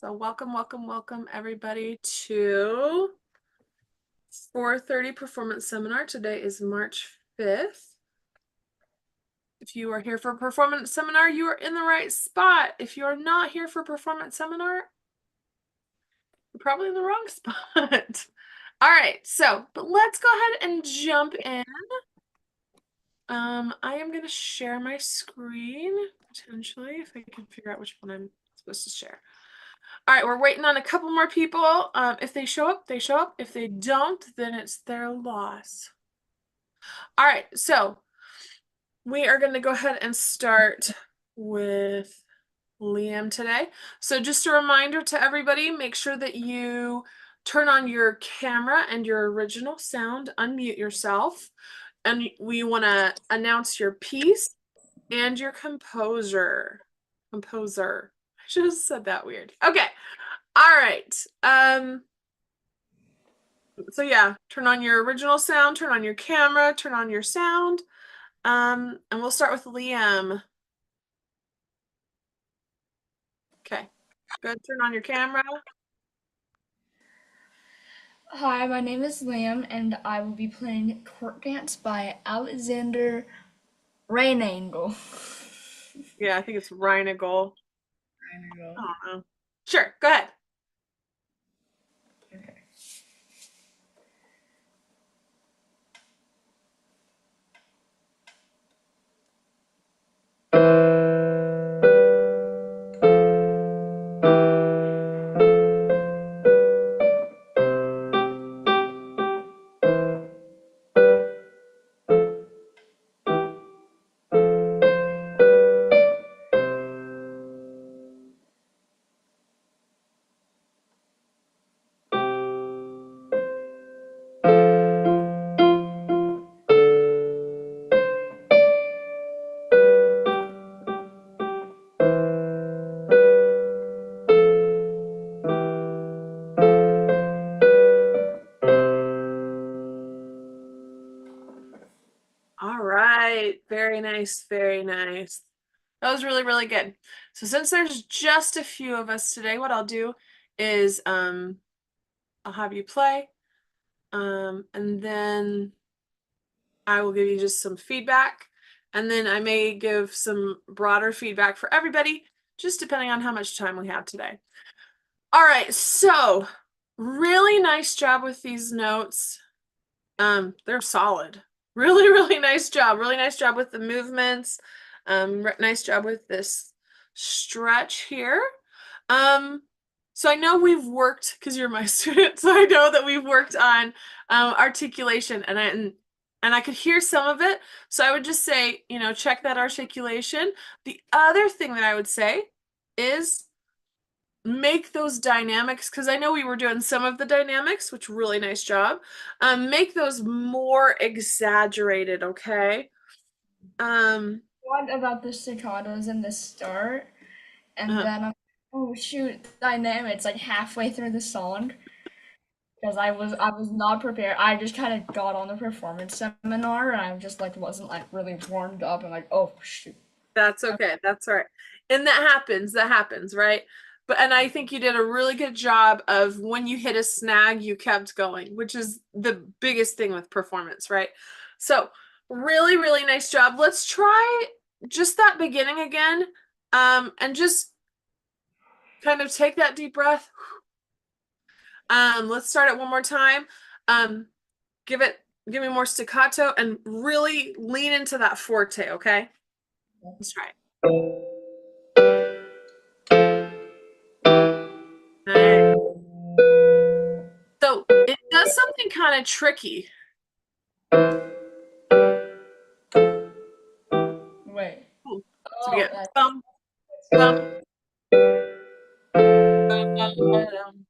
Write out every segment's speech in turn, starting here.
So welcome everybody to 4:30 performance seminar. Today is March 5th. If you are here for a performance seminar, you are in the right spot. If you are not here for a performance seminar, you're probably in the wrong spot. All right, but let's go ahead and jump in. I am going to share my screen, potentially, if I can figure out which one I'm supposed to share. All right, we're waiting on a couple more people. If they show up, they show up. If they don't, then it's their loss. All right, so we are going to go ahead and start with Liam today. So just a reminder to everybody, make sure that you turn on your camera and your original sound, unmute yourself, and we want to announce your piece and your composer. Composer. I should have said that weird. Okay. All right. So yeah, turn on your original sound, turn on your camera, turn on your sound. And we'll start with Liam. Okay. Good. Turn on your camera. Hi, my name is Liam, and I will be playing Court Dance by Alexander Rainangle. Yeah, I think it's Reinagle. Rainangle. I don't know. Sure, go ahead. Okay. All right. Very nice. Very nice. That was really, really good. So since there's just a few of us today, what I'll do is I'll have you play. And then I will give you just some feedback. And then I may give some broader feedback for everybody, just depending on how much time we have today. All right, so really nice job with these notes. They're solid. Really, really nice job. Really nice job with the movements. Nice job with this stretch here. So I know we've worked, because you're my student, so I know that we've worked on articulation, and I could hear some of it. So I would just say, check that articulation. The other thing that I would say is make those dynamics, because I know we were doing some of the dynamics, which really nice job. Make those more exaggerated, okay? What about the staccatos in the start, and then oh shoot, dynamics like halfway through the song, because I was not prepared. I just kind of got on the performance seminar, and I just wasn't really warmed up, and oh shoot. That's okay. That's all right. And that happens, right? And I think you did a really good job of, when you hit a snag, you kept going, which is the biggest thing with performance, right? So really, really nice job. Let's try just that beginning again. And just kind of take that deep breath. Let's start it one more time. Give me more staccato and really lean into that forte, okay? Let's try it. Nice. So it does something kind of tricky. Wait. So Oh, we get bum, bum, ba-da-dum,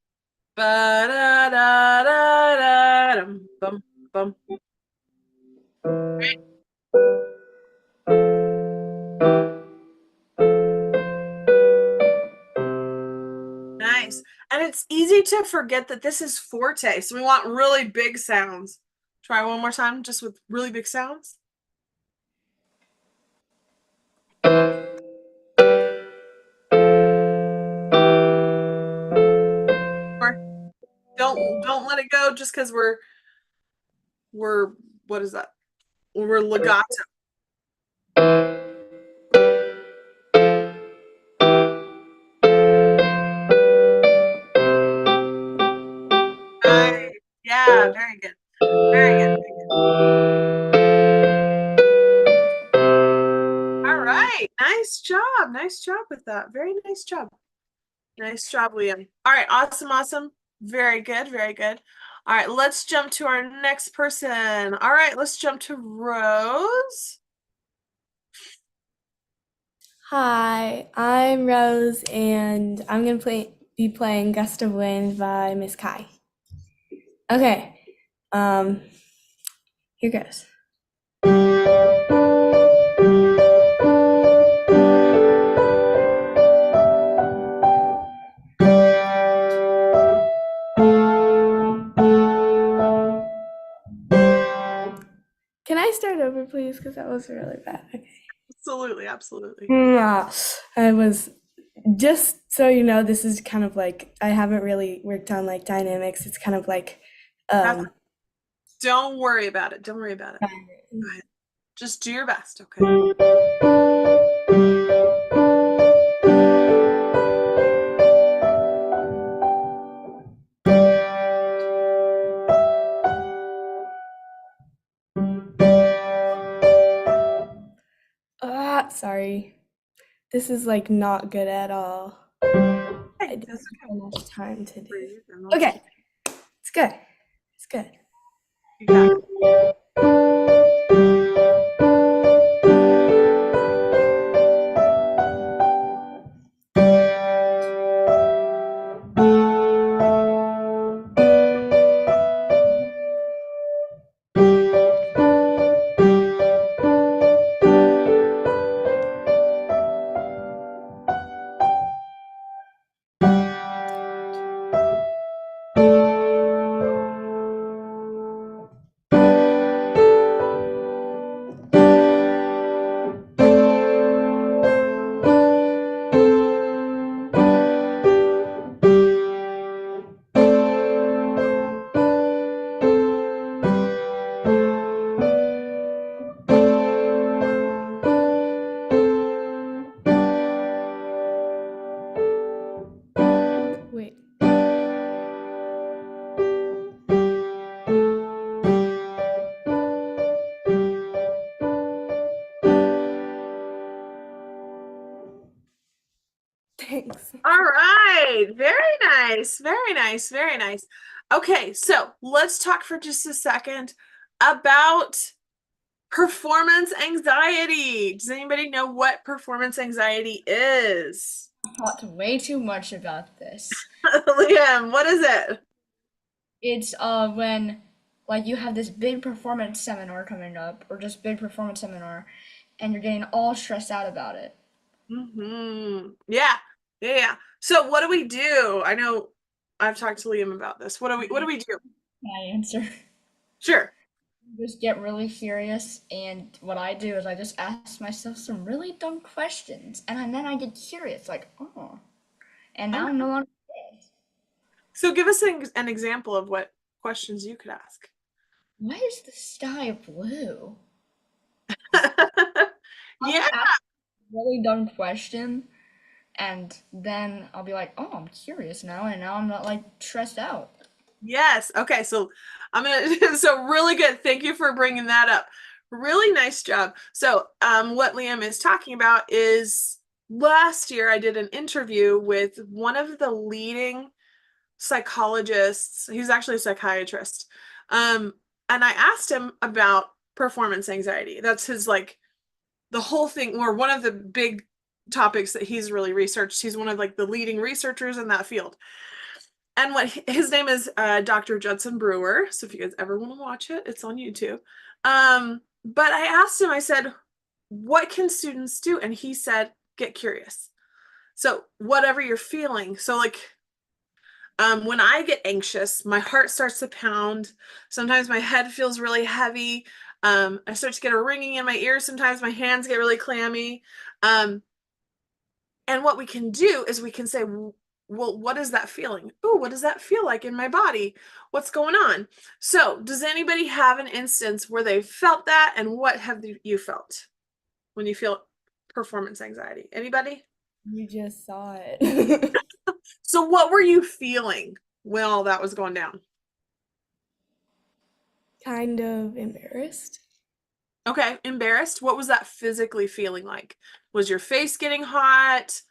ba-da-da-da-da-dum, bum, bum. Right? Nice. And it's easy to forget that this is forte, so we want really big sounds. Try one more time, just with really big sounds. Don't let it go just because we're what is that? We're legato. Right. Yeah, very good. Very good. Very good. All right. Nice job. Nice job with that. Very nice job. Nice job, Liam. All right. Awesome. Awesome. Very good. Very good. All right. Let's jump to our next person. All right. Let's jump to Rose. Hi, I'm Rose, and I'm gonna be playing Gust of Wind by Miss Kai. Okay, um, here goes. Can I start over, please? Because that was really bad. Okay. Absolutely. Absolutely. I was just so you know, this is kind of like I haven't really worked on like dynamics. It's kind of like um. Don't worry about it. Don't worry about it. Go ahead. Just do your best. Okay. Sorry. This is like not good at all. I Hey, didn't that's have enough time to do. breathe and we'll Okay, it's good. It's good. you got it. Wait. Thanks. All right. Very nice. Very nice. Very nice. Okay, so let's talk for just a second about performance anxiety. Does anybody know what performance anxiety is? I've talked way too much about this. Liam, what is it? It's when like you have this big performance seminar coming up, or just big performance seminar, and you're getting all stressed out about it. Yeah. Yeah, yeah. So what do we do? I know I've talked to Liam about this. What do we do? My answer. Sure. Just get really curious, and what I do is I just ask myself some really dumb questions, and then I get curious, like, oh, and now I'm Okay. no longer scared. So give us an example of what questions you could ask. Why is the sky blue? I'll Yeah. just ask a really dumb question, and then I'll be like, oh, I'm curious now, and now I'm not like stressed out. Yes. Okay. So I'm gonna. So really good. Thank you for bringing that up. Really nice job. So what Liam is talking about is last year I did an interview with one of the leading psychologists. He's actually a psychiatrist. Um, and I asked him about performance anxiety. That's his like the whole thing, or one of the big topics that he's really researched. He's one of like the leading researchers in that field. And what his name is Dr. Judson Brewer. So if you guys ever want to watch it, it's on YouTube. But I asked him, I said, what can students do? And he said, get curious. So whatever you're feeling. So like when I get anxious, my heart starts to pound. Sometimes my head feels really heavy. I start to get a ringing in my ears. Sometimes my hands get really clammy. And what we can do is we can say, well, what is that feeling? Ooh, what does that feel like in my body? What's going on? So does anybody have an instance where they felt that, and what have you felt when you feel performance anxiety? Anybody? You just saw it. So what were you feeling when all that was going down? Kind of embarrassed. Okay, embarrassed. What was that physically feeling like? Was your face getting hot?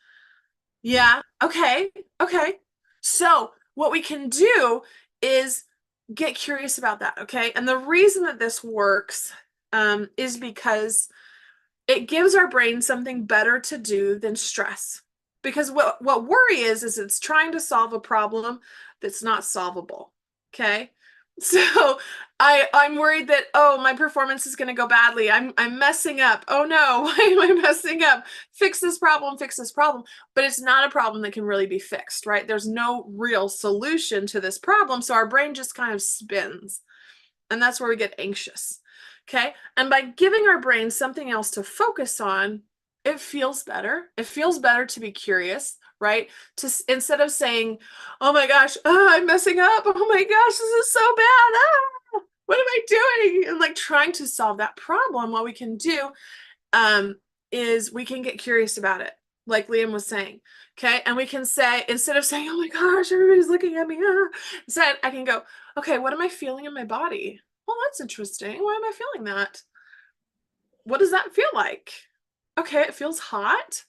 Yeah. Okay. Okay. So what we can do is get curious about that. Okay. And the reason that this works is because it gives our brain something better to do than stress. Because what worry is it's trying to solve a problem that's not solvable. Okay. So I'm worried that, oh, my performance is going to go badly. I'm messing up. Oh no, why am I messing up? Fix this problem, fix this problem. But it's not a problem that can really be fixed, right? There's no real solution to this problem. So our brain just kind of spins. And that's where we get anxious. Okay. And by giving our brain something else to focus on, it feels better. It feels better to be curious, right? To instead of saying, "Oh my gosh, I'm messing up. Oh my gosh, this is so bad. What am I doing?" And like trying to solve that problem, what we can do is we can get curious about it, like Liam was saying. Okay. And we can say, instead of saying, "Oh my gosh, everybody's looking at me," instead I can go, "Okay, what am I feeling in my body? Well, that's interesting. Why am I feeling that? What does that feel like? Okay, it feels hot.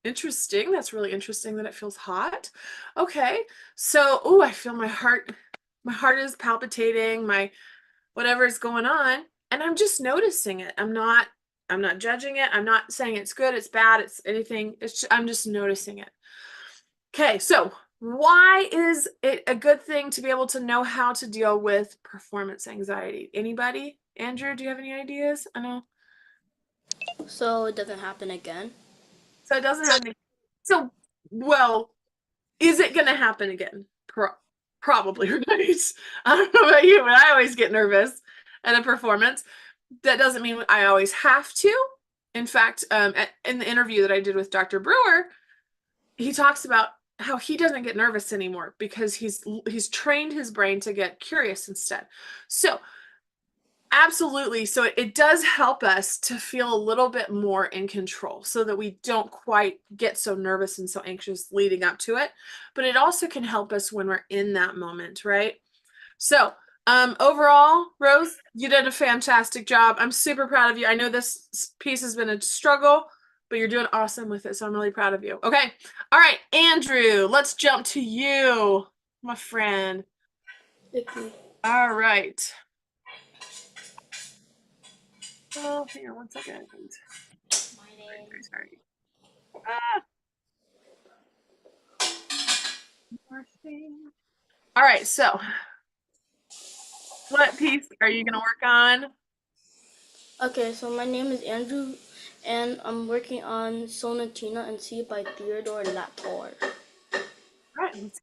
Interesting. That's really interesting that it feels hot. Okay. So, oh, I feel my heart. My heart is palpitating. My whatever is going on, and I'm just noticing it. I'm not judging it. I'm not saying it's good, it's bad, it's anything. I'm just noticing it. Okay, so why is it a good thing to be able to know how to deal with performance anxiety? Anybody? Andrew, do you have any ideas? I know. So it doesn't happen again? So it doesn't have any. So, well, is it going to happen again? Probably, right? I don't know about you, but I always get nervous at a performance. That doesn't mean I always have to. In fact, in the interview that I did with Dr. Brewer, he talks about how he doesn't get nervous anymore because he's trained his brain to get curious instead. So absolutely. So it does help us to feel a little bit more in control so that we don't quite get so nervous and so anxious leading up to it. But it also can help us when we're in that moment, right? So overall, Rose, you did a fantastic job. I'm super proud of you. I know this piece has been a struggle, but you're doing awesome with it. So I'm really proud of you. Okay. All right, Andrew, let's jump to you, my friend. Okay. All right. Oh, hang on one second. Sorry. All right, so what piece are you going to work on? Okay, so my name is Andrew, and I'm working on Sonatina and C by Theodore Latour. All right, let's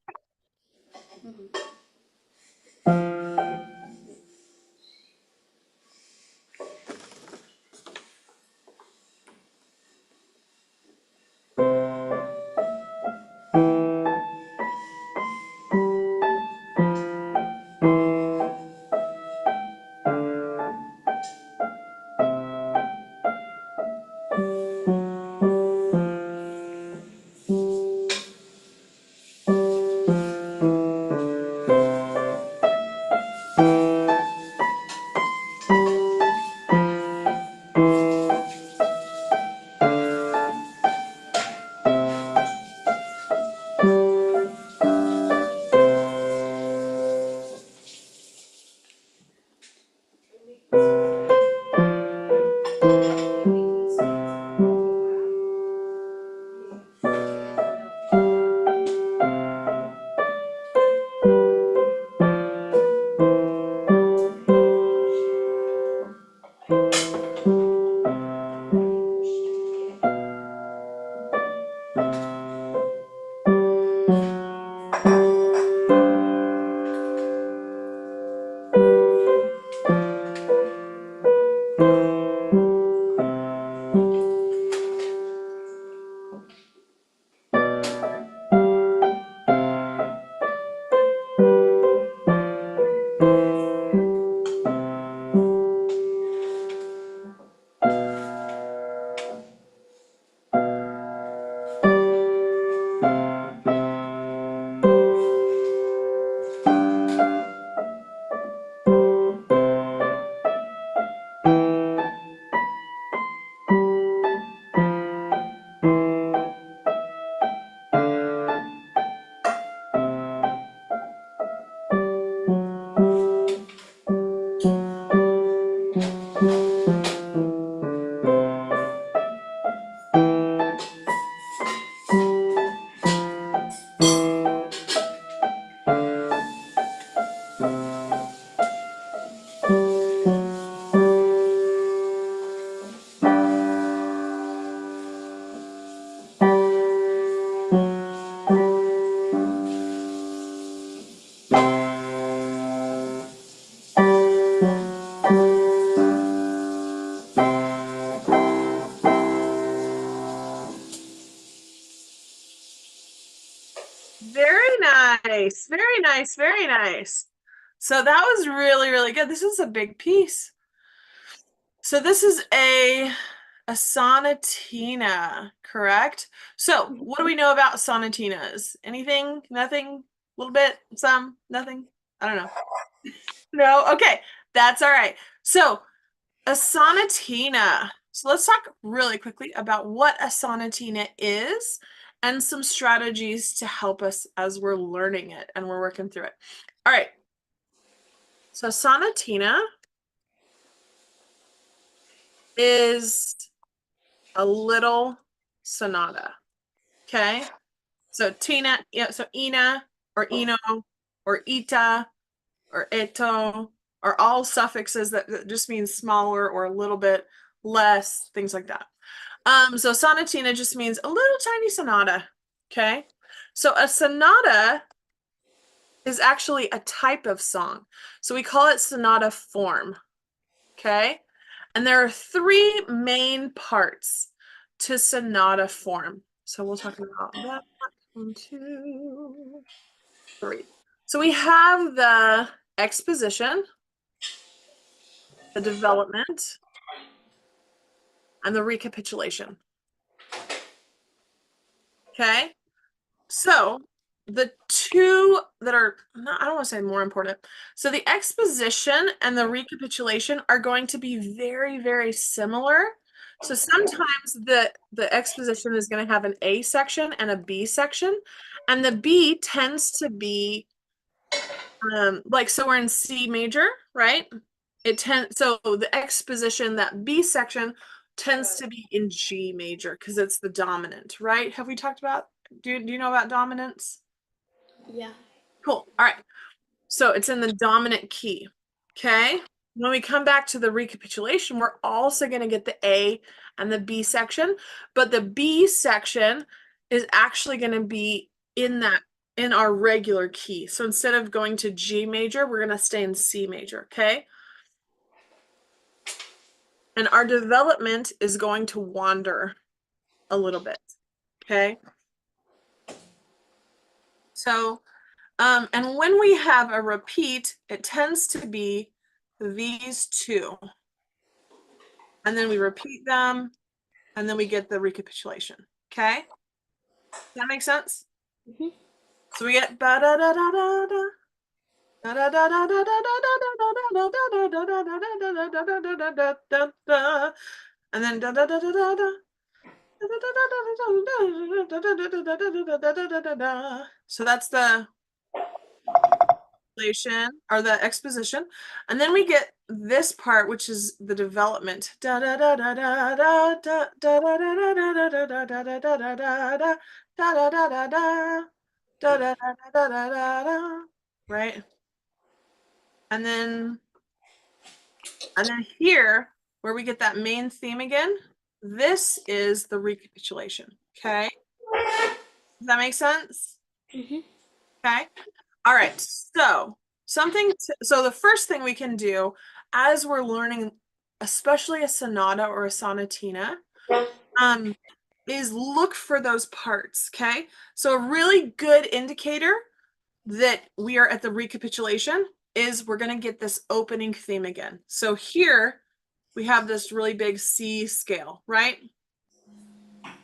Very nice. Very nice. Very nice. So that was really, really good. This is a big piece. So this is a sonatina, correct? So what do we know about sonatinas? Anything? Nothing? A little bit? Some? Nothing? I don't know. No? Okay. That's all right. So a sonatina. So let's talk really quickly about what a sonatina is and some strategies to help us as we're learning it and we're working through it. All right. So sonatina is a little sonata. Okay. So Tina, yeah, so Ina or Ino or Ita or Eto are all suffixes that just mean smaller or a little bit less, things like that. So sonatina just means a little tiny sonata. Okay. So a sonata is actually a type of song. So we call it sonata form. Okay. And there are three main parts to sonata form. So we'll talk about that. 1, 2, 3. So we have the exposition, the development, and the recapitulation. Okay. So the two that are, I don't want to say more important. So the exposition and the recapitulation are going to be very, very similar. So sometimes the exposition is going to have an A section and a B section, and the B tends to be like, so we're in C major, right? So the exposition, that B section tends to be in G major because it's the dominant, right? Have we talked about, do you know about dominance? Yeah. Cool. All right. So it's in the dominant key. Okay. When we come back to the recapitulation, we're also going to get the A and the B section, but the B section is actually going to be in our regular key. So instead of going to G major, we're going to stay in C major. Okay. And our development is going to wander a little bit. Okay. So and when we have a repeat, it tends to be these two. And then we repeat them, and then we get the recapitulation. Okay? Does that make sense? Mm-hmm. So we get ba da da da da da. Da da da da da da da da da da, and then da da da da da da. So that's the or the exposition, and then we get this part, which is the development. Right, and then here where we get that main theme again, this is the recapitulation. Okay, does that make sense? Mm-hmm. Okay. All right. So so the first thing we can do as we're learning, especially a sonata or a sonatina, is look for those parts. Okay. So a really good indicator that we are at the recapitulation is we're going to get this opening theme again. So here we have this really big C scale, right? Does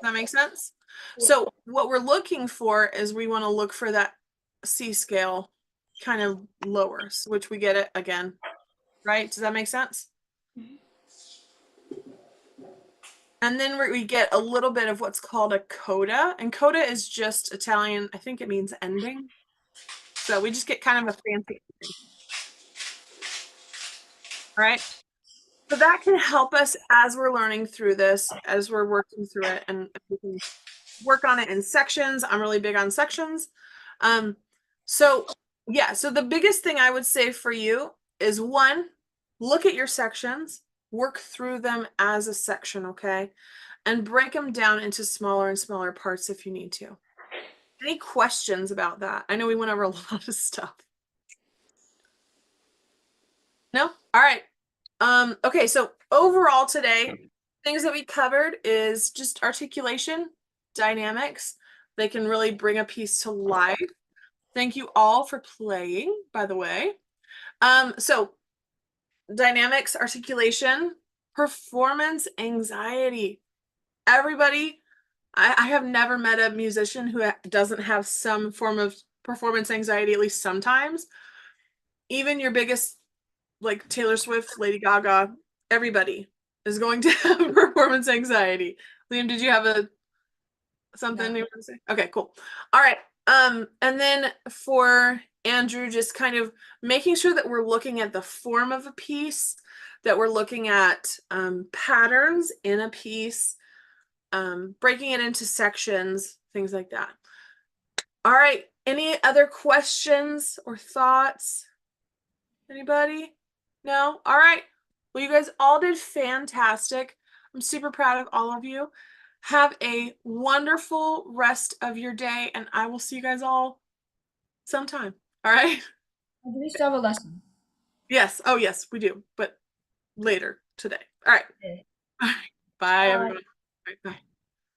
that make sense? Yeah. So what we're looking for is we want to look for that C scale kind of lower, which we get it again, right? Does that make sense? Mm-hmm. And then we get a little bit of what's called a coda, and coda is just Italian. I think it means ending. So we just get kind of a fancy ending. All right. So that can help us as we're learning through this, as we're working through it, and we can work on it in sections. I'm really big on sections. So yeah, so the biggest thing I would say for you is, one, look at your sections, work through them as a section, okay? And break them down into smaller and smaller parts if you need to. Any questions about that? I know we went over a lot of stuff. No? All right. Okay, so overall today, things that we covered is just articulation, dynamics, They can really bring a piece to life. Thank you all for playing, by the way. So dynamics, articulation, performance anxiety. Everybody, I have never met a musician who doesn't have some form of performance anxiety, at least sometimes. Even your biggest, like Taylor Swift, Lady Gaga, everybody is going to have performance anxiety. Liam, did you have something you want to say? Okay, cool. All right. And then for Andrew, just kind of making sure that we're looking at the form of a piece, that we're looking at patterns in a piece, breaking it into sections, things like that. All right. Any other questions or thoughts? Anybody? No? All right. Well, you guys all did fantastic. I'm super proud of all of you. Have a wonderful rest of your day, and I will see you guys all sometime. All right? Do we still have a lesson? Yes. Oh, yes, we do, but later today. All right. Okay. All right. Bye, everyone. All right, bye.